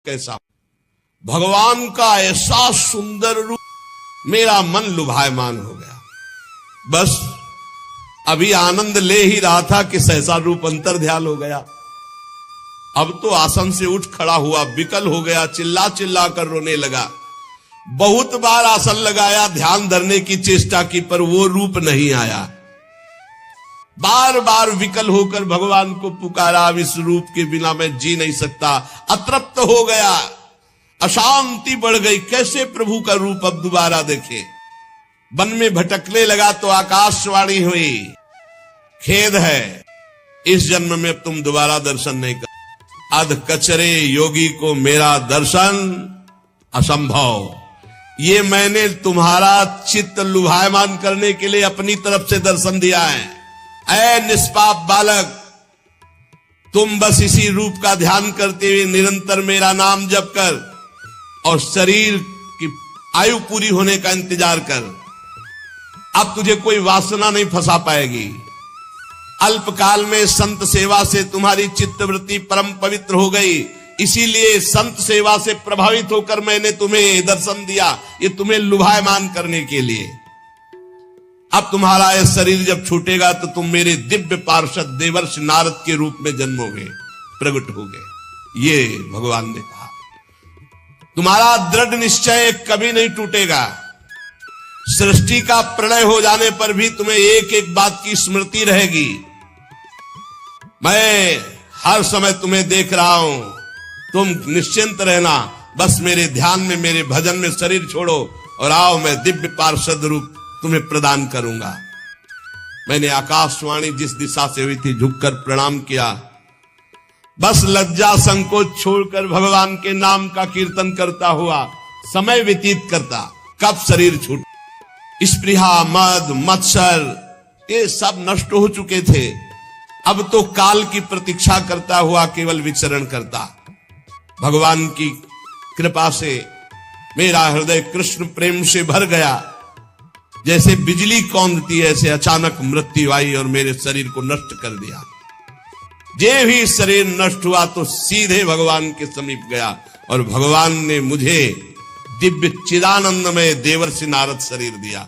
कैसा भगवान का ऐसा सुंदर रूप, मेरा मन लुभायमान हो गया। बस अभी आनंद ले ही रहा था कि सहसा रूप अंतर ध्यान हो गया। अब तो आसन से उठ खड़ा हुआ, विकल हो गया, चिल्ला चिल्ला कर रोने लगा। बहुत बार आसन लगाया, ध्यान धरने की चेष्टा की, पर वो रूप नहीं आया। बार बार विकल होकर भगवान को पुकारा, अब इस रूप के बिना मैं जी नहीं सकता। अतृप्त हो गया, अशांति बढ़ गई, कैसे प्रभु का रूप अब दोबारा देखे। वन में भटकने लगा तो आकाशवाणी हुई, खेद है, इस जन्म में अब तुम दोबारा दर्शन नहीं कर। अध कचरे योगी को मेरा दर्शन असंभव। ये मैंने तुम्हारा चित्त लुभायमान करने के लिए अपनी तरफ से दर्शन दिया है। ऐ निष्पाप बालक, तुम बस इसी रूप का ध्यान करते हुए निरंतर मेरा नाम जप कर और शरीर की आयु पूरी होने का इंतजार कर। अब तुझे कोई वासना नहीं फंसा पाएगी। अल्पकाल में संत सेवा से तुम्हारी चित्तवृत्ति परम पवित्र हो गई, इसीलिए संत सेवा से प्रभावित होकर मैंने तुम्हें दर्शन दिया, ये तुम्हें लुभायमान करने के लिए। अब तुम्हारा यह शरीर जब छूटेगा तो तुम मेरे दिव्य पार्षद देवर्षि नारद के रूप में जन्मोगे, प्रकट होगे। ये भगवान ने कहा। तुम्हारा दृढ़ निश्चय कभी नहीं टूटेगा। सृष्टि का प्रलय हो जाने पर भी तुम्हें एक एक बात की स्मृति रहेगी। मैं हर समय तुम्हें देख रहा हूं, तुम निश्चिंत रहना, बस मेरे ध्यान में, मेरे भजन में शरीर छोड़ो और आओ, मैं दिव्य पार्षद रूप तुम्हें प्रदान करूंगा। मैंने आकाशवाणी जिस दिशा से हुई थी झुककर प्रणाम किया। बस लज्जा संकोच छोड़कर भगवान के नाम का कीर्तन करता हुआ समय व्यतीत करता। कब शरीर छूट, स्पृहा, मद, मत्सर, ये सब नष्ट हो चुके थे। अब तो काल की प्रतीक्षा करता हुआ केवल विचरण करता। भगवान की कृपा से मेरा हृदय कृष्ण प्रेम से भर गया। जैसे बिजली कौंधती है, ऐसे अचानक मृत्यु आई और मेरे शरीर को नष्ट कर दिया। जे भी शरीर नष्ट हुआ तो सीधे भगवान के समीप गया और भगवान ने मुझे दिव्य चिदानंद में देवर्षि नारद शरीर दिया।